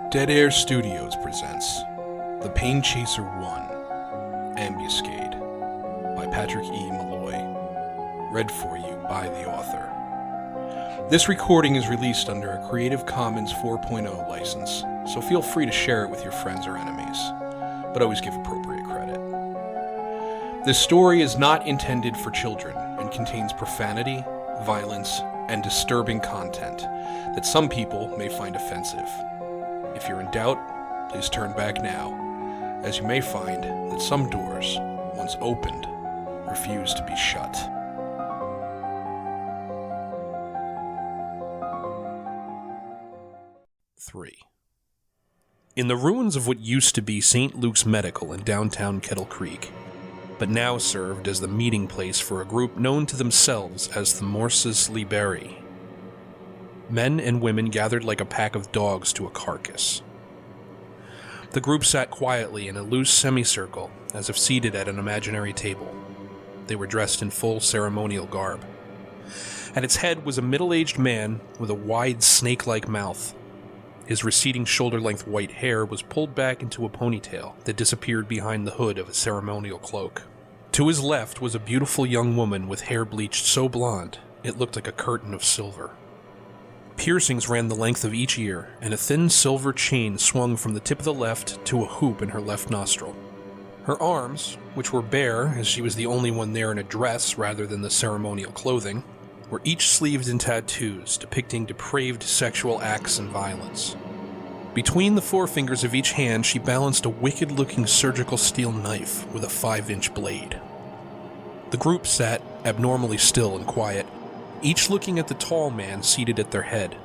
Dead Air Studios presents The Pain Chaser 1, Ambuscade, by Patrick E. Malloy, read for you by the author. This recording is released under a Creative Commons 4.0 license, so feel free to share it with your friends or enemies, but always give appropriate credit. This story is not intended for children and contains profanity, violence, and disturbing content that some people may find offensive. If you're in doubt, please turn back now, as you may find that some doors, once opened, refuse to be shut. Three. In the ruins of what used to be St. Luke's Medical in downtown Kettle Creek, but now served as the meeting place for a group known to themselves as the Morsus Liberi. Men and women gathered like a pack of dogs to a carcass. The group sat quietly in a loose semicircle, as if seated at an imaginary table. They were dressed in full ceremonial garb. At its head was a middle-aged man with a wide snake-like mouth. His receding shoulder-length white hair was pulled back into a ponytail that disappeared behind the hood of a ceremonial cloak. To his left was a beautiful young woman with hair bleached so blonde it looked like a curtain of silver. Piercings ran the length of each ear, and a thin silver chain swung from the tip of the left to a hoop in her left nostril. Her arms, which were bare as she was the only one there in a dress rather than the ceremonial clothing, were each sleeved in tattoos depicting depraved sexual acts and violence. Between the forefingers of each hand she balanced a wicked-looking surgical steel knife with a 5-inch blade. The group sat abnormally still and quiet, each looking at the tall man seated at their head.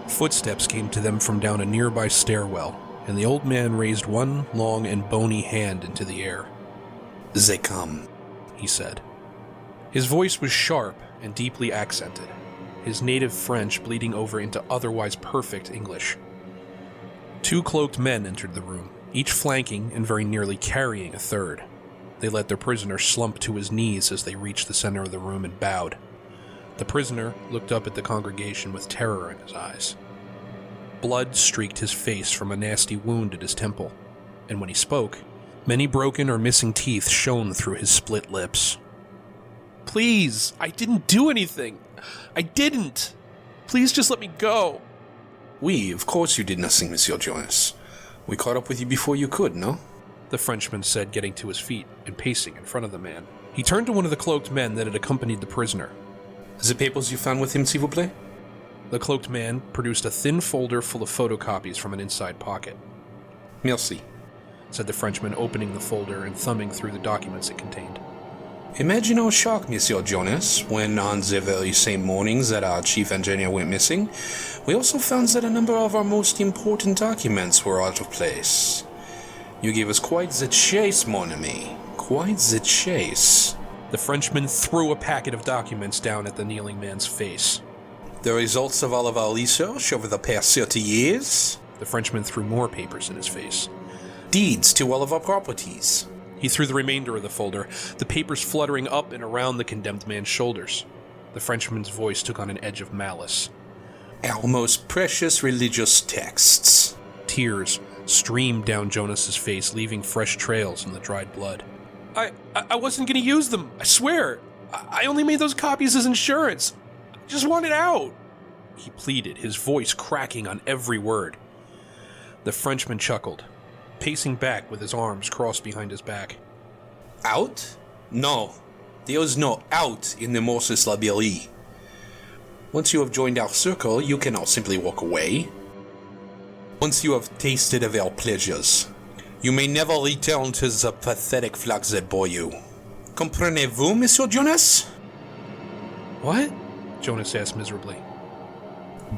Footsteps came to them from down a nearby stairwell, and the old man raised one long and bony hand into the air. "They come," he said. His voice was sharp and deeply accented, his native French bleeding over into otherwise perfect English. Two cloaked men entered the room, each flanking and very nearly carrying a third. They let their prisoner slump to his knees as they reached the center of the room and bowed. The prisoner looked up at the congregation with terror in his eyes. Blood streaked his face from a nasty wound at his temple, and when he spoke, many broken or missing teeth shone through his split lips. "Please, I didn't do anything. I didn't. Please just let me go." Oui, of course you did nothing, Monsieur Jonas. We caught up with you before you could, no? The Frenchman said, getting to his feet and pacing in front of the man. He turned to one of the cloaked men that had accompanied the prisoner. The papers you found with him, s'il vous plaît? The cloaked man produced a thin folder full of photocopies from an inside pocket. Merci, said the Frenchman, opening the folder and thumbing through the documents it contained. Imagine our shock, Monsieur Jonas, when on the very same mornings that our chief engineer went missing, we also found that a number of our most important documents were out of place. You gave us quite the chase, mon ami. Quite the chase. The Frenchman threw a packet of documents down at the kneeling man's face. The results of all of our research over the past 30 years. The Frenchman threw more papers in his face. Deeds to all of our properties. He threw the remainder of the folder, the papers fluttering up and around the condemned man's shoulders. The Frenchman's voice took on an edge of malice. Our most precious religious texts. Tears streamed down Jonas's face, leaving fresh trails in the dried blood. I wasn't going to use them, I swear. I only made those copies as insurance. I just want it out, he pleaded, his voice cracking on every word. The Frenchman chuckled, pacing back with his arms crossed behind his back. Out? No. There is no out in the Morsus Liberi. Once you have joined our circle, you cannot simply walk away. Once you have tasted of our pleasures, you may never return to the pathetic flocks that bore you. Comprenez-vous, Monsieur Jonas? What? Jonas asked miserably.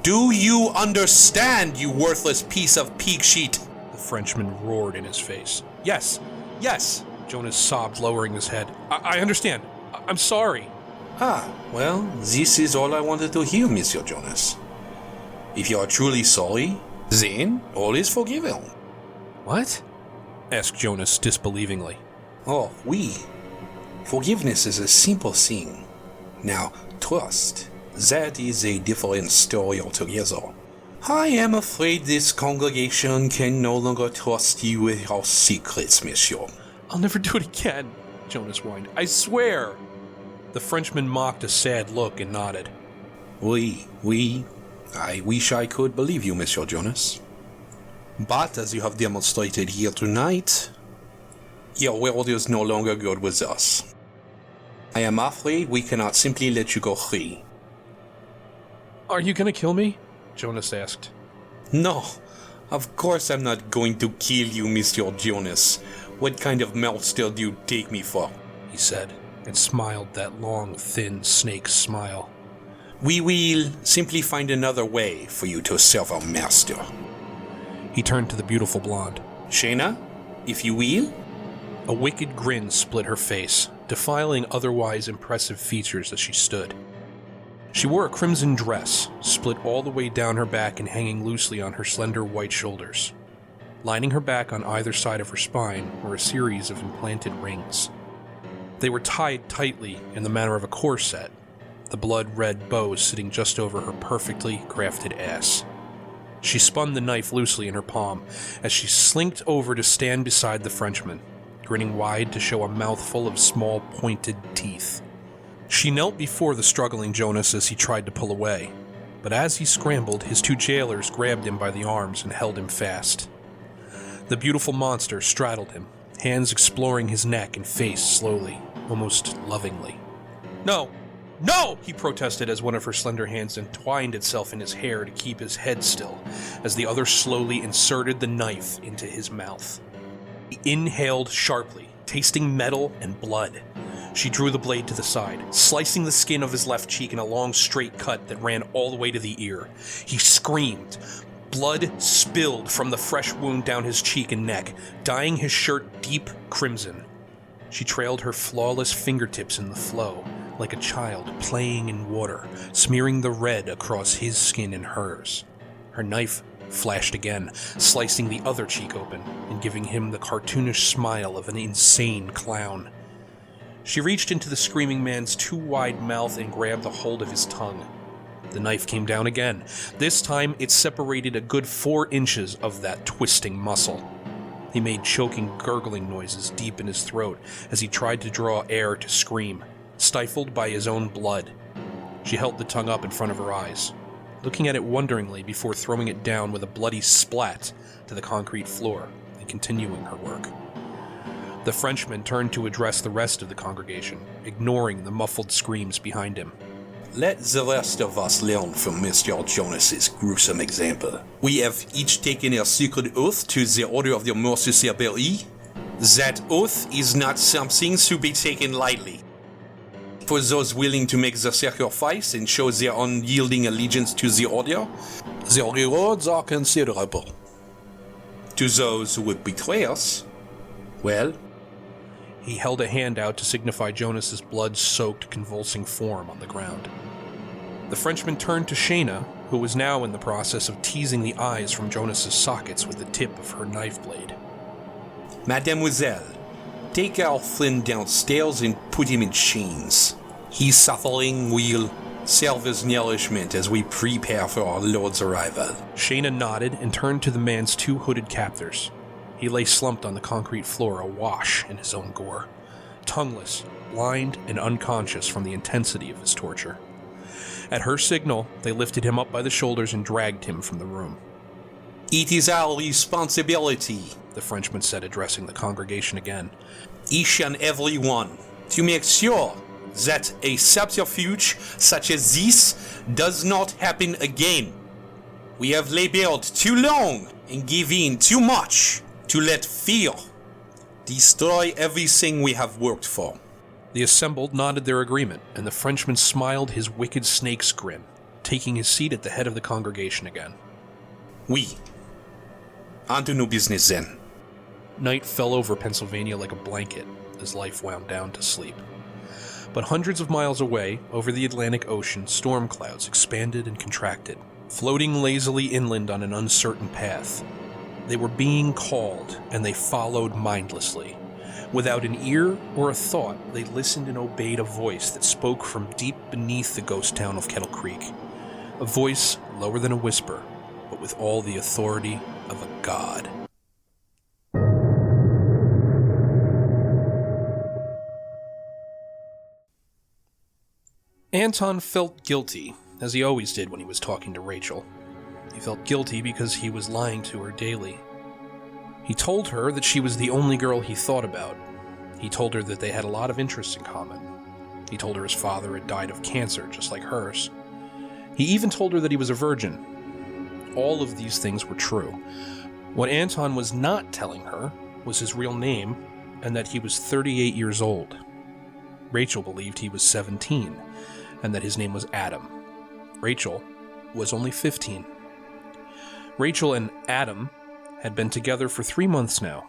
Do you understand, you worthless piece of pig sheet? The Frenchman roared in his face. Yes, Jonas sobbed, lowering his head. I understand. I'm sorry. Well, this is all I wanted to hear, Monsieur Jonas. If you are truly sorry, then all is forgiven. What? Asked Jonas disbelievingly. Oh, oui. Forgiveness is a simple thing. Now, trust, that is a different story altogether. I am afraid this congregation can no longer trust you with our secrets, monsieur. I'll never do it again, Jonas whined. I swear! The Frenchman mocked a sad look and nodded. I wish I could believe you, Monsieur Jonas. But as you have demonstrated here tonight, your word is no longer good with us. I am afraid we cannot simply let you go free. Are you gonna kill me? Jonas asked. No, of course I'm not going to kill you, Monsieur Jonas. What kind of monster do you take me for? He said, and smiled that long, thin snake smile. We will simply find another way for you to serve our master. He turned to the beautiful blonde. Shayna, if you will? A wicked grin split her face, defiling otherwise impressive features as she stood. She wore a crimson dress, split all the way down her back and hanging loosely on her slender white shoulders. Lining her back on either side of her spine were a series of implanted rings. They were tied tightly in the manner of a corset, the blood-red bow sitting just over her perfectly crafted ass. She spun the knife loosely in her palm as she slinked over to stand beside the Frenchman, grinning wide to show a mouth full of small, pointed teeth. She knelt before the struggling Jonas as he tried to pull away, but as he scrambled, his two jailers grabbed him by the arms and held him fast. The beautiful monster straddled him, hands exploring his neck and face slowly, almost lovingly. "No! No!" he protested as one of her slender hands entwined itself in his hair to keep his head still, as the other slowly inserted the knife into his mouth. He inhaled sharply, tasting metal and blood. She drew the blade to the side, slicing the skin of his left cheek in a long straight cut that ran all the way to the ear. He screamed. Blood spilled from the fresh wound down his cheek and neck, dyeing his shirt deep crimson. She trailed her flawless fingertips in the flow, like a child playing in water, smearing the red across his skin and hers. Her knife flashed again, slicing the other cheek open and giving him the cartoonish smile of an insane clown. She reached into the screaming man's too wide mouth and grabbed a hold of his tongue. The knife came down again. This time it separated a good 4 inches of that twisting muscle. He made choking, gurgling noises deep in his throat as he tried to draw air to scream, stifled by his own blood. She held the tongue up in front of her eyes, looking at it wonderingly before throwing it down with a bloody splat to the concrete floor and continuing her work. The Frenchman turned to address the rest of the congregation, ignoring the muffled screams behind him. Let the rest of us learn from Mr. Jonas's gruesome example. We have each taken a secret oath to the Order of the Morsus. That oath is not something to be taken lightly. For those willing to make the sacrifice and show their unyielding allegiance to the Order, the rewards are considerable. To those who would betray us, well... He held a hand out to signify Jonas's blood-soaked, convulsing form on the ground. The Frenchman turned to Shayna, who was now in the process of teasing the eyes from Jonas's sockets with the tip of her knife blade. Mademoiselle, take our friend downstairs and put him in chains. His suffering will serve as nourishment as we prepare for our Lord's arrival. Shayna nodded and turned to the man's 2 hooded captors. He lay slumped on the concrete floor, awash in his own gore, tongueless, blind, and unconscious from the intensity of his torture. At her signal, they lifted him up by the shoulders and dragged him from the room. It is our responsibility, the Frenchman said, addressing the congregation again, each and every one, to make sure that a subterfuge such as this does not happen again. We have labored too long and give in too much to let fear destroy everything we have worked for. The assembled nodded their agreement, and the Frenchman smiled his wicked snake's grin, taking his seat at the head of the congregation again. Oui. On to new business then. Night fell over Pennsylvania like a blanket as life wound down to sleep. But hundreds of miles away, over the Atlantic Ocean, storm clouds expanded and contracted, floating lazily inland on an uncertain path. They were being called, and they followed mindlessly. Without an ear or a thought, they listened and obeyed a voice that spoke from deep beneath the ghost town of Kettle Creek. A voice lower than a whisper, but but with all the authority of a god. Anton felt guilty, as he always did when he was talking to Rachel. He felt guilty because he was lying to her daily. He told her that she was the only girl he thought about. He told her that they had a lot of interests in common. He told her his father had died of cancer, just like hers. He even told her that he was a virgin. All of these things were true. What Anton was not telling her was his real name, and that he was 38 years old. Rachel believed he was 17, and that his name was Adam. Rachel was only 15. Rachel and Adam had been together for 3 months now.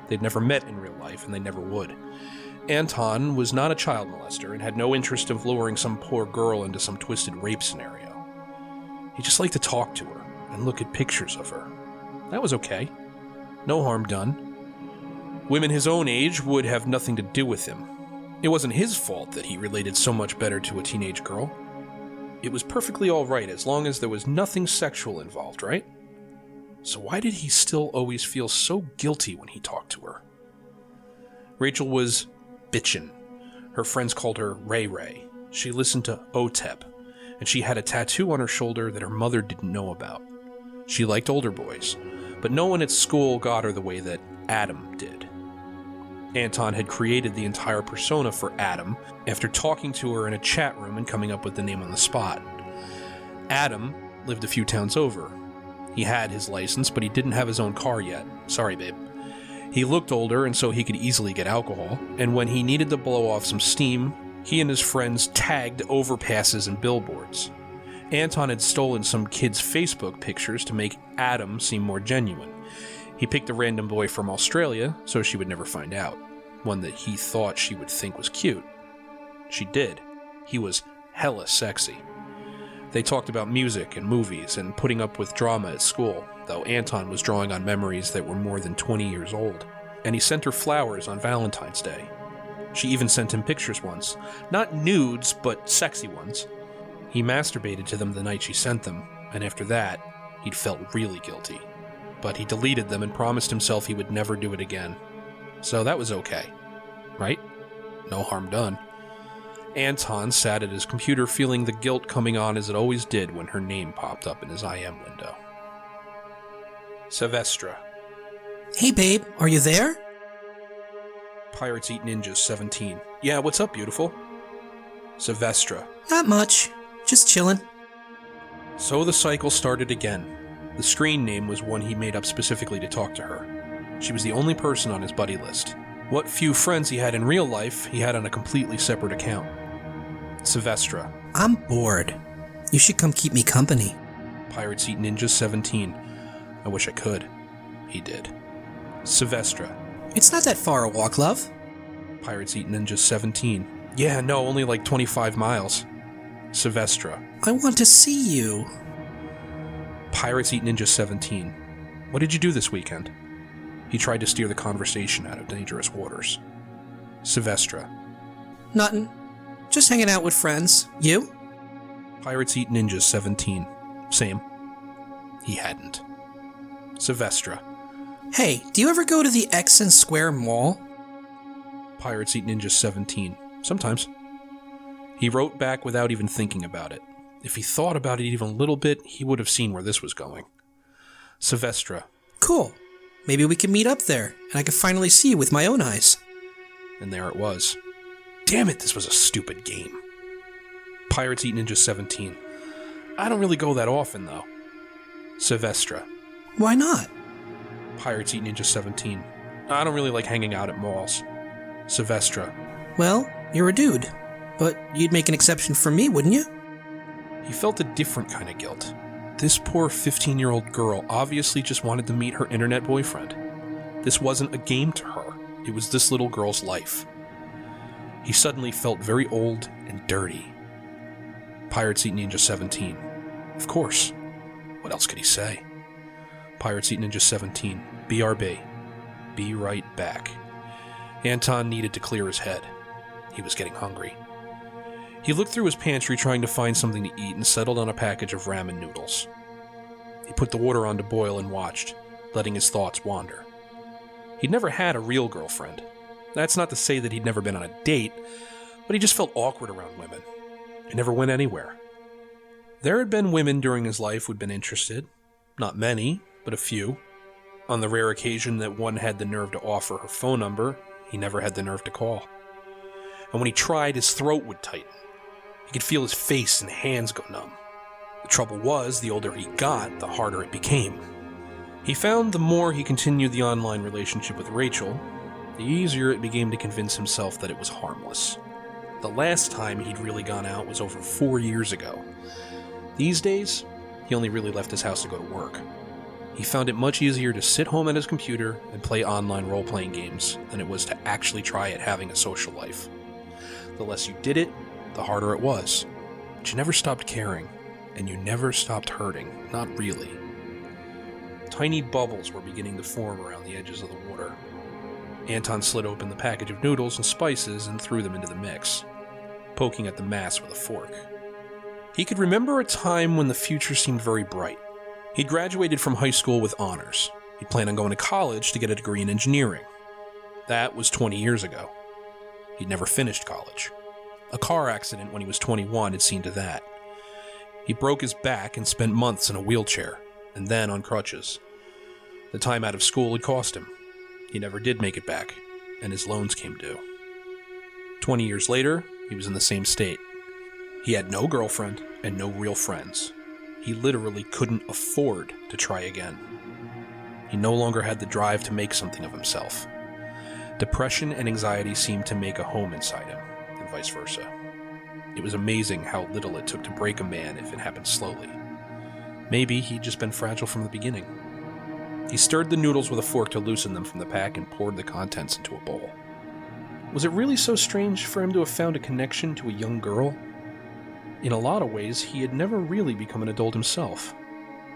They'd never met in real life, and they never would. Anton was not a child molester and had no interest in luring some poor girl into some twisted rape scenario. He just liked to talk to her and look at pictures of her. That was okay. No harm done. Women his own age would have nothing to do with him. It wasn't his fault that he related so much better to a teenage girl. It was perfectly all right as long as there was nothing sexual involved, right? So why did he still always feel so guilty when he talked to her? Rachel was bitchin'. Her friends called her Ray Ray. She listened to OTEP, and she had a tattoo on her shoulder that her mother didn't know about. She liked older boys, but no one at school got her the way that Adam did. Anton had created the entire persona for Adam after talking to her in a chat room and coming up with the name on the spot. Adam lived a few towns over. He had his license, but he didn't have his own car yet. Sorry, babe. He looked older, and so he could easily get alcohol, and when he needed to blow off some steam, he and his friends tagged overpasses and billboards. Anton had stolen some kid's Facebook pictures to make Adam seem more genuine. He picked a random boy from Australia, so she would never find out. One that he thought she would think was cute. She did. He was hella sexy. They talked about music and movies and putting up with drama at school, though Anton was drawing on memories that were more than 20 years old. And he sent her flowers on Valentine's Day. She even sent him pictures once. Not nudes, but sexy ones. He masturbated to them the night she sent them, and after that, he'd felt really guilty. But he deleted them and promised himself he would never do it again. So that was okay. Right? No harm done. Anton sat at his computer feeling the guilt coming on as it always did when her name popped up in his IM window. Sylvestra. Hey babe, are you there? Pirates Eat Ninjas 17. Yeah, what's up, beautiful? Sylvestra. Not much. Just chillin'. So the cycle started again. The screen name was one he made up specifically to talk to her. She was the only person on his buddy list. What few friends he had in real life, he had on a completely separate account. Sylvestra. I'm bored. You should come keep me company. Pirates Eat Ninjas 17. I wish I could. He did. Sylvestra. It's not that far a walk, love. Pirates Eat Ninjas 17. Yeah, no, only like 25 miles. Sylvestra. I want to see you. Pirates Eat Ninjas 17. What did you do this weekend? He tried to steer the conversation out of dangerous waters. Sylvestra. Nothin'. Just hanging out with friends. You? Pirates Eat Ninjas 17. Same. He hadn't. Sylvestra. Hey, do you ever go to the X and Square Mall? Pirates Eat Ninjas 17. Sometimes. He wrote back without even thinking about it. If he thought about it even a little bit, he would have seen where this was going. Sylvestra. Cool. Maybe we can meet up there, and I can finally see you with my own eyes. And there it was. Damn it, this was a stupid game. Pirates Eat Ninjas 17. I don't really go that often, though. Sylvestra. Why not? Pirates Eat Ninjas 17. I don't really like hanging out at malls. Sylvestra. Well, you're a dude. But you'd make an exception for me, wouldn't you? He felt a different kind of guilt. This poor 15-year-old girl obviously just wanted to meet her internet boyfriend. This wasn't a game to her. It was this little girl's life. He suddenly felt very old and dirty. Pirates Eat Ninja 17. Of course. What else could he say? Pirates Eat Ninja 17. BRB. Be right back. Anton needed to clear his head. He was getting hungry. He looked through his pantry trying to find something to eat and settled on a package of ramen noodles. He put the water on to boil and watched, letting his thoughts wander. He'd never had a real girlfriend. That's not to say that he'd never been on a date, but he just felt awkward around women. It never went anywhere. There had been women during his life who'd been interested. Not many, but a few. On the rare occasion that one had the nerve to offer her phone number, he never had the nerve to call. And when he tried, his throat would tighten. He could feel his face and hands go numb. The trouble was, the older he got, the harder it became. He found the more he continued the online relationship with Rachel, the easier it became to convince himself that it was harmless. The last time he'd really gone out was over 4 years ago. These days, he only really left his house to go to work. He found it much easier to sit home at his computer and play online role-playing games than it was to actually try at having a social life. The less you did it, the harder it was. But you never stopped caring, and you never stopped hurting, not really. Tiny bubbles were beginning to form around the edges of the water. Anton slid open the package of noodles and spices and threw them into the mix, poking at the mass with a fork. He could remember a time when the future seemed very bright. He'd graduated from high school with honors. He'd planned on going to college to get a degree in engineering. That was 20 years ago. He'd never finished college. A car accident when he was 21 had seen to that. He broke his back and spent months in a wheelchair, and then on crutches. The time out of school had cost him. He never did make it back, and his loans came due. 20 years later, he was in the same state. He had no girlfriend and no real friends. He literally couldn't afford to try again. He no longer had the drive to make something of himself. Depression and anxiety seemed to make a home inside him, and vice versa. It was amazing how little it took to break a man if it happened slowly. Maybe he'd just been fragile from the beginning. He stirred the noodles with a fork to loosen them from the pack and poured the contents into a bowl. Was it really so strange for him to have found a connection to a young girl? In a lot of ways, he had never really become an adult himself.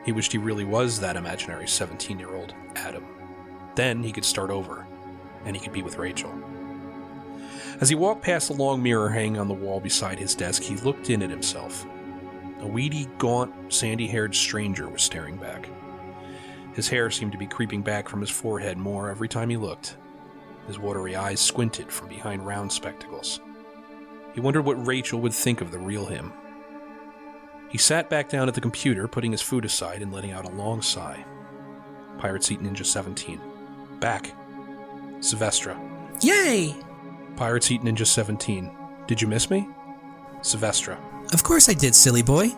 He wished he really was that imaginary 17-year-old Adam. Then he could start over, and he could be with Rachel. As he walked past the long mirror hanging on the wall beside his desk, he looked in at himself. A weedy, gaunt, sandy-haired stranger was staring back. His hair seemed to be creeping back from his forehead more every time he looked. His watery eyes squinted from behind round spectacles. He wondered what Rachel would think of the real him. He sat back down at the computer, putting his food aside and letting out a long sigh. Pirate Seat Ninja 17. Back. Sylvestra. Yay! Pirate Seat Ninja 17. Did you miss me? Sylvestra. Of course I did, silly boy.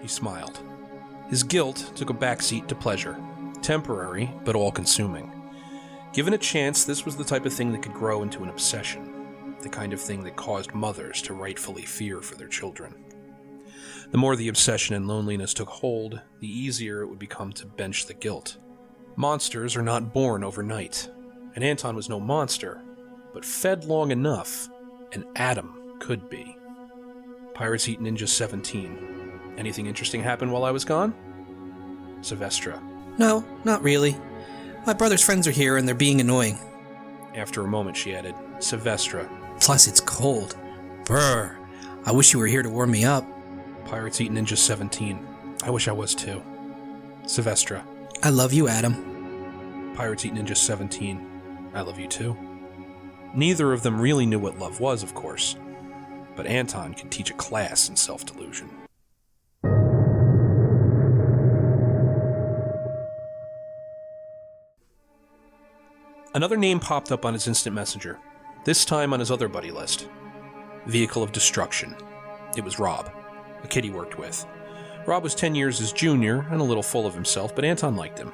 He smiled. His guilt took a backseat to pleasure. Temporary, but all-consuming. Given a chance, this was the type of thing that could grow into an obsession. The kind of thing that caused mothers to rightfully fear for their children. The more the obsession and loneliness took hold, the easier it would become to bench the guilt. Monsters are not born overnight, and Anton was no monster, but fed long enough, and Adam could be. Pirates Eat Ninja 17. Anything interesting happen while I was gone? Sylvestra. No, not really. My brother's friends are here and they're being annoying. After a moment she added, Sylvestra. Plus it's cold. Brr. I wish you were here to warm me up. Pirates Eat Ninja 17. I wish I was too. Sylvestra. I love you, Adam. Pirates Eat Ninja 17. I love you too. Neither of them really knew what love was, of course, but Anton could teach a class in self-delusion. Another name popped up on his instant messenger, this time on his other buddy list. Vehicle of Destruction. It was Rob, a kid he worked with. Rob was 10 years his junior and a little full of himself, but Anton liked him.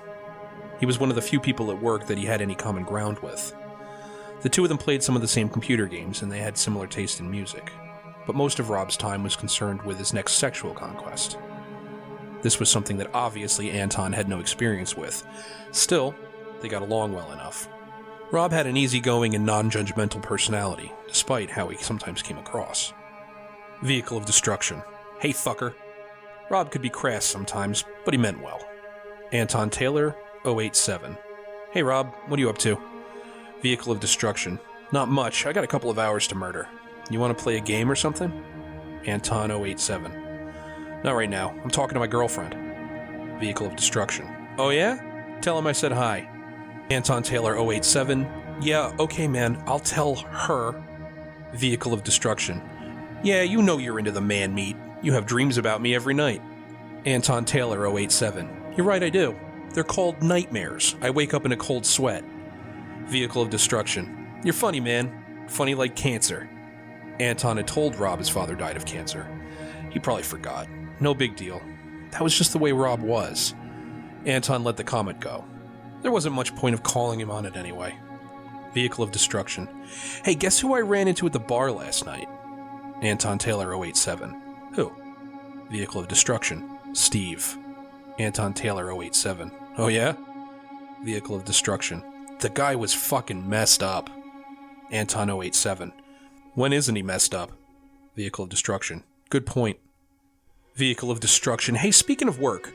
He was one of the few people at work that he had any common ground with. The two of them played some of the same computer games, and they had similar taste in music. But most of Rob's time was concerned with his next sexual conquest. This was something that obviously Anton had no experience with. Still, they got along well enough. Rob had an easygoing and non-judgmental personality, despite how he sometimes came across. Vehicle of Destruction. Hey, fucker. Rob could be crass sometimes, but he meant well. Anton Taylor, 087. Hey, Rob, what are you up to? Vehicle of Destruction. Not much. I got a couple of hours to murder. You want to play a game or something? Anton 087. Not right now. I'm talking to my girlfriend. Vehicle of Destruction. Oh yeah? Tell him I said hi. Anton Taylor 087. Yeah, okay man, I'll tell her. Vehicle of Destruction. Yeah, you know you're into the man meat. You have dreams about me every night. Anton Taylor 087. You're right, I do. They're called nightmares. I wake up in a cold sweat. Vehicle of Destruction. You're funny, man. Funny like cancer. Anton had told Rob his father died of cancer. He probably forgot. No big deal. That was just the way Rob was. Anton let the comment go. There wasn't much point of calling him on it anyway. Vehicle of Destruction. Hey, guess who I ran into at the bar last night? Anton Taylor 087. Who? Vehicle of Destruction. Steve. Anton Taylor 087. Oh yeah? Vehicle of Destruction. The guy was fucking messed up. Anton 087. When isn't he messed up? Vehicle of Destruction. Good point. Vehicle of Destruction. Hey, speaking of work,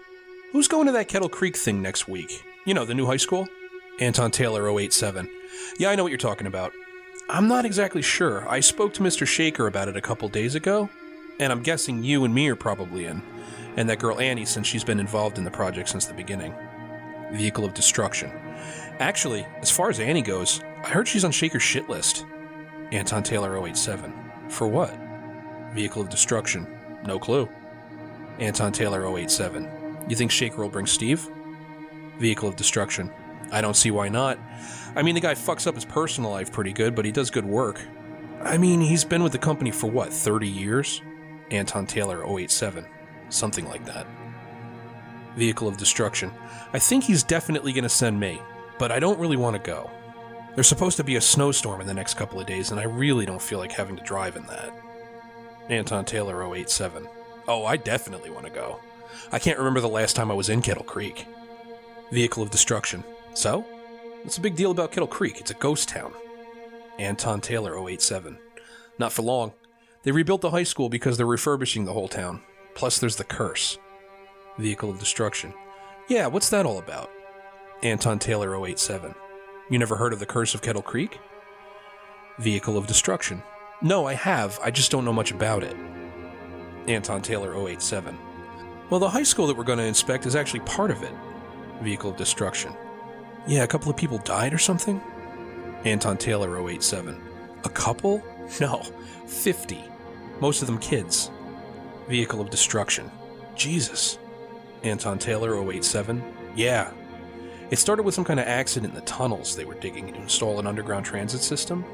who's going to that Kettle Creek thing next week? You know, the new high school? Anton Taylor 087. Yeah, I know what you're talking about. I'm not exactly sure. I spoke to Mr. Shaker about it a couple days ago, and I'm guessing you and me are probably in, and that girl Annie, since she's been involved in the project since the beginning. Vehicle of Destruction. Actually, as far as Annie goes, I heard she's on Shaker's shit list. Anton Taylor 087. For what? Vehicle of Destruction. No clue. Anton Taylor 087. You think Shaker will bring Steve? Vehicle of Destruction. I don't see why not. I mean, the guy fucks up his personal life pretty good, but he does good work. I mean, he's been with the company for what, 30 years? Anton Taylor 087. Something like that. Vehicle of Destruction. I think he's definitely going to send me, but I don't really want to go. There's supposed to be a snowstorm in the next couple of days, and I really don't feel like having to drive in that. Anton Taylor 087. Oh, I definitely want to go. I can't remember the last time I was in Kettle Creek. Vehicle of Destruction. So? What's the big deal about Kettle Creek? It's a ghost town. Anton Taylor 087. Not for long. They rebuilt the high school because they're refurbishing the whole town. Plus there's the curse. Vehicle of Destruction. Yeah, what's that all about? Anton Taylor 087. You never heard of the curse of Kettle Creek? Vehicle of Destruction. No, I have. I just don't know much about it. Anton Taylor 087. Well, the high school that we're going to inspect is actually part of it. Vehicle of Destruction. Yeah, a couple of people died or something? Anton Taylor 087. A couple? No, 50. Most of them kids. Vehicle of Destruction. Jesus. Anton Taylor 087. Yeah. It started with some kind of accident in the tunnels they were digging to install an underground transit system.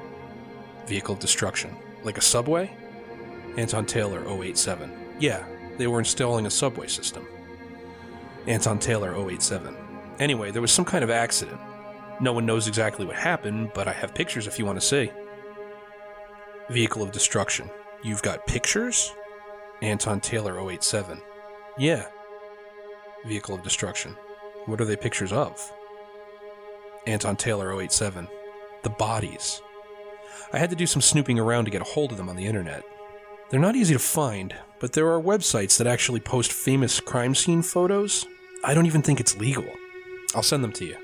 Vehicle of Destruction. Like a subway? Anton Taylor 087. Yeah, they were installing a subway system. Anton Taylor 087. Anyway, there was some kind of accident. No one knows exactly what happened, but I have pictures if you want to see. Vehicle of Destruction. You've got pictures? Anton Taylor 087. Yeah. Vehicle of Destruction. What are they pictures of? Anton Taylor 087. The bodies. I had to do some snooping around to get a hold of them on the internet. They're not easy to find, but there are websites that actually post famous crime scene photos. I don't even think it's legal. I'll send them to you.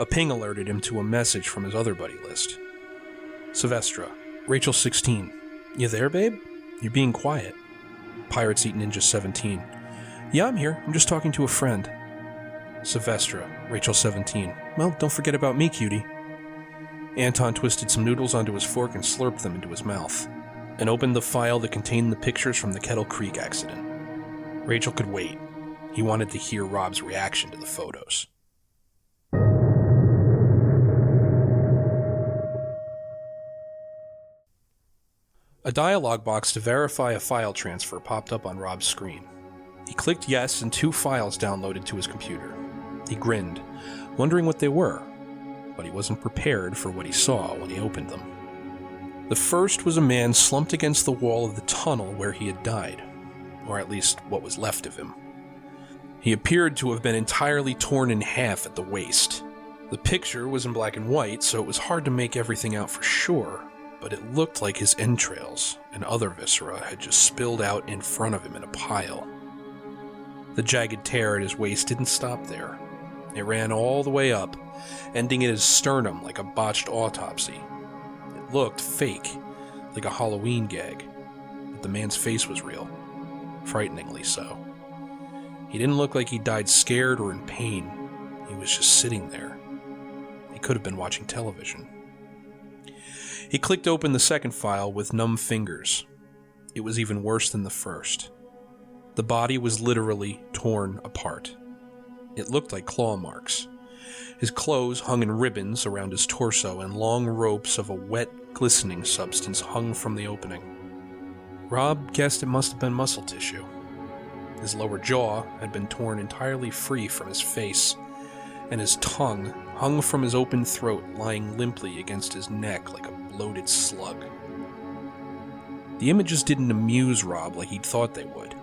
A ping alerted him to a message from his other buddy list. Sylvestra, Rachel 16. You there, babe? You're being quiet. Pirates Eat Ninja 17. Yeah, I'm here. I'm just talking to a friend. Sylvestra, Rachel 17. Well, don't forget about me, cutie. Anton twisted some noodles onto his fork and slurped them into his mouth, and opened the file that contained the pictures from the Kettle Creek accident. Rachel could wait. He wanted to hear Rob's reaction to the photos. A dialog box to verify a file transfer popped up on Rob's screen. He clicked yes, and 2 files downloaded to his computer. He grinned, wondering what they were, but he wasn't prepared for what he saw when he opened them. The first was a man slumped against the wall of the tunnel where he had died, or at least what was left of him. He appeared to have been entirely torn in half at the waist. The picture was in black and white, so it was hard to make everything out for sure, but it looked like his entrails and other viscera had just spilled out in front of him in a pile. The jagged tear at his waist didn't stop there. It ran all the way up, ending at his sternum like a botched autopsy. It looked fake, like a Halloween gag, but the man's face was real, frighteningly so. He didn't look like he died scared or in pain. He was just sitting there. He could have been watching television. He clicked open the second file with numb fingers. It was even worse than the first. The body was literally torn apart. It looked like claw marks. His clothes hung in ribbons around his torso, and long ropes of a wet, glistening substance hung from the opening. Rob guessed it must have been muscle tissue. His lower jaw had been torn entirely free from his face, and his tongue hung from his open throat, lying limply against his neck like a bloated slug. The images didn't amuse Rob like he'd thought they would.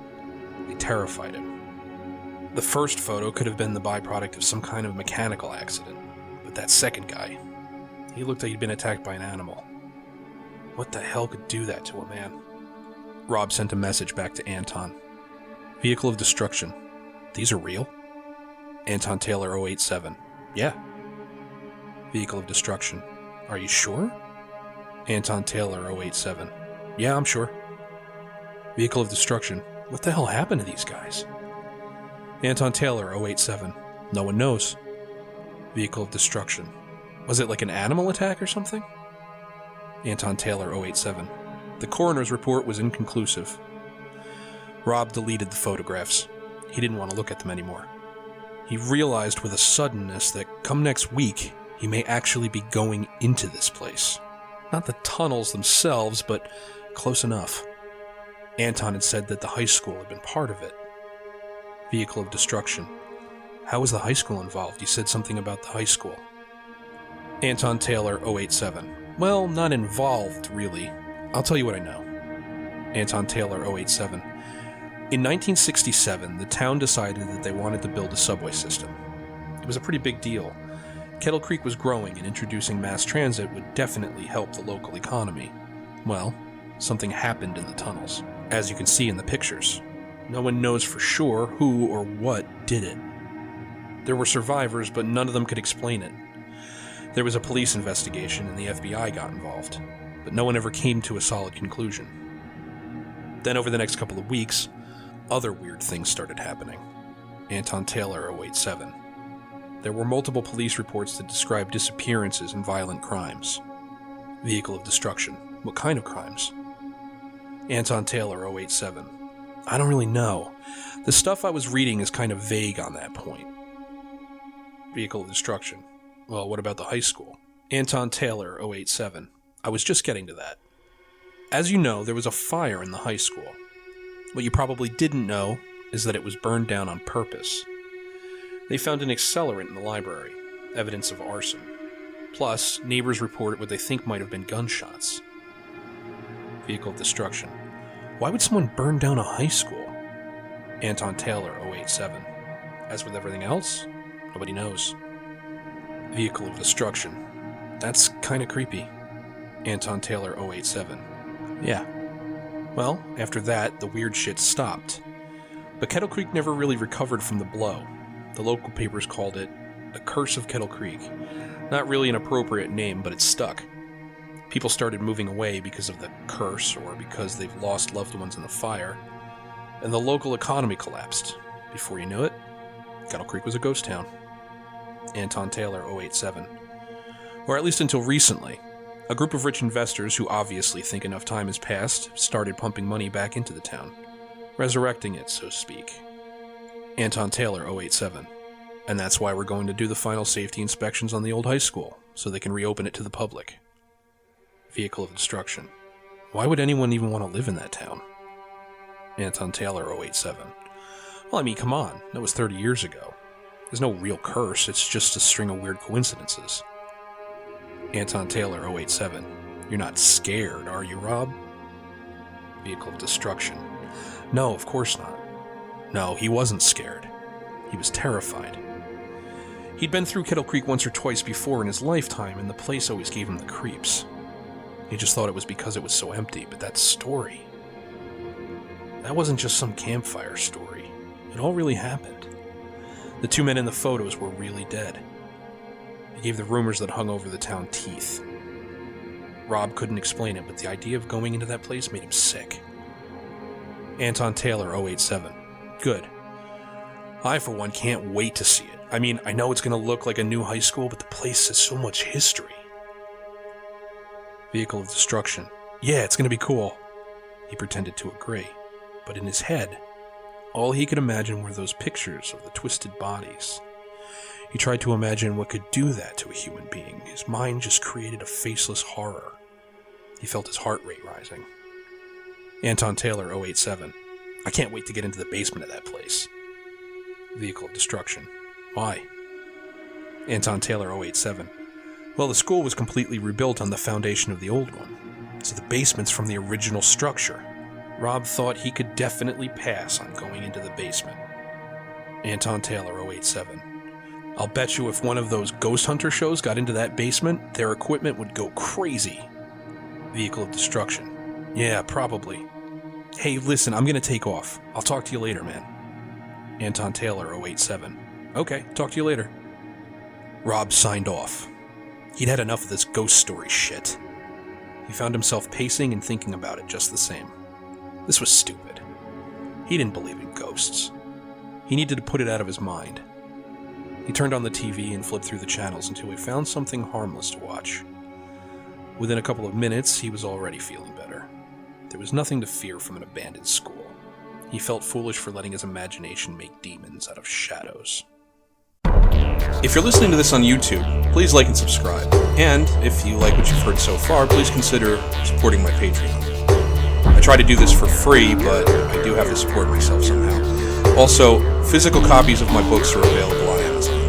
They terrified him. The first photo could have been the byproduct of some kind of mechanical accident, but that second guy, he looked like he'd been attacked by an animal. What the hell could do that to a man? Rob sent a message back to Anton. Vehicle of destruction. These are real? Anton Taylor 087. Yeah. Vehicle of destruction. Are you sure? Anton Taylor 087. Yeah, I'm sure. Vehicle of destruction. What the hell happened to these guys? Anton Taylor 087. No one knows. Vehicle of destruction. Was it like an animal attack or something? Anton Taylor 087. The coroner's report was inconclusive. Rob deleted the photographs. He didn't want to look at them anymore. He realized with a suddenness that come next week, he may actually be going into this place. Not the tunnels themselves, but close enough. Anton had said that the high school had been part of it. Vehicle of destruction. How was the high school involved? You said something about the high school. Anton Taylor 087. Well, not involved, really. I'll tell you what I know. Anton Taylor 087. In 1967, the town decided that they wanted to build a subway system. It was a pretty big deal. Kettle Creek was growing, and introducing mass transit would definitely help the local economy. Well, something happened in the tunnels, as you can see in the pictures. No one knows for sure who or what did it. There were survivors, but none of them could explain it. There was a police investigation, and the FBI got involved, but no one ever came to a solid conclusion. Then over the next couple of weeks, other weird things started happening. Anton Taylor 087. There were multiple police reports that described disappearances and violent crimes. Vehicle of destruction. What kind of crimes? Anton Taylor 087. I don't really know. The stuff I was reading is kind of vague on that point. Vehicle of destruction. Well, what about the high school? Anton Taylor 087. I was just getting to that. As you know, there was a fire in the high school. What you probably didn't know is that it was burned down on purpose. They found an accelerant in the library, evidence of arson. Plus, neighbors reported what they think might have been gunshots. Vehicle of destruction. Why would someone burn down a high school? Anton Taylor 087. As with everything else, nobody knows. Vehicle of destruction. That's kinda creepy. Anton Taylor 087. Yeah. Well, after that, the weird shit stopped. But Kettle Creek never really recovered from the blow. The local papers called it the Curse of Kettle Creek. Not really an appropriate name, but it stuck. People started moving away because of the curse or because they've lost loved ones in the fire. And the local economy collapsed. Before you knew it, Kettle Creek was a ghost town. Anton Taylor 087. Or at least until recently. A group of rich investors who obviously think enough time has passed started pumping money back into the town. Resurrecting it, so to speak. Anton Taylor 087. And that's why we're going to do the final safety inspections on the old high school, so they can reopen it to the public. Vehicle of destruction. Why would anyone even want to live in that town? Anton Taylor 087. Well, I mean, come on, that was 30 years ago. There's no real curse, it's just a string of weird coincidences. Anton Taylor 087. You're not scared, are you, Rob? Vehicle of destruction. No, of course not. No, he wasn't scared. He was terrified. He'd been through Kettle Creek once or twice before in his lifetime, and the place always gave him the creeps. He just thought it was because it was so empty, but that story... that wasn't just some campfire story. It all really happened. The two men in the photos were really dead. It gave the rumors that hung over the town teeth. Rob couldn't explain it, but the idea of going into that place made him sick. Anton Taylor 087. Good. I, for one, can't wait to see it. I mean, I know it's going to look like a new high school, but the place has so much history. Vehicle of destruction. Yeah, it's going to be cool. He pretended to agree, but in his head, all he could imagine were those pictures of the twisted bodies. He tried to imagine what could do that to a human being. His mind just created a faceless horror. He felt his heart rate rising. Anton Taylor, 087. I can't wait to get into the basement of that place. Vehicle of destruction. Why? Anton Taylor, 087. Well, the school was completely rebuilt on the foundation of the old one, so the basement's from the original structure. Rob thought he could definitely pass on going into the basement. Anton Taylor, 087. I'll bet you if one of those ghost hunter shows got into that basement, their equipment would go crazy. Vehicle of destruction. Yeah, probably. Hey, listen, I'm gonna take off. I'll talk to you later, man. Anton Taylor, 087. Okay, talk to you later. Rob signed off. He'd had enough of this ghost story shit. He found himself pacing and thinking about it just the same. This was stupid. He didn't believe in ghosts. He needed to put it out of his mind. He turned on the TV and flipped through the channels until he found something harmless to watch. Within a couple of minutes, he was already feeling better. There was nothing to fear from an abandoned school. He felt foolish for letting his imagination make demons out of shadows. If you're listening to this on YouTube, please like and subscribe. And if you like what you've heard so far, please consider supporting my Patreon. I try to do this for free, but I do have to support myself somehow. Also, physical copies of my books are available on Amazon.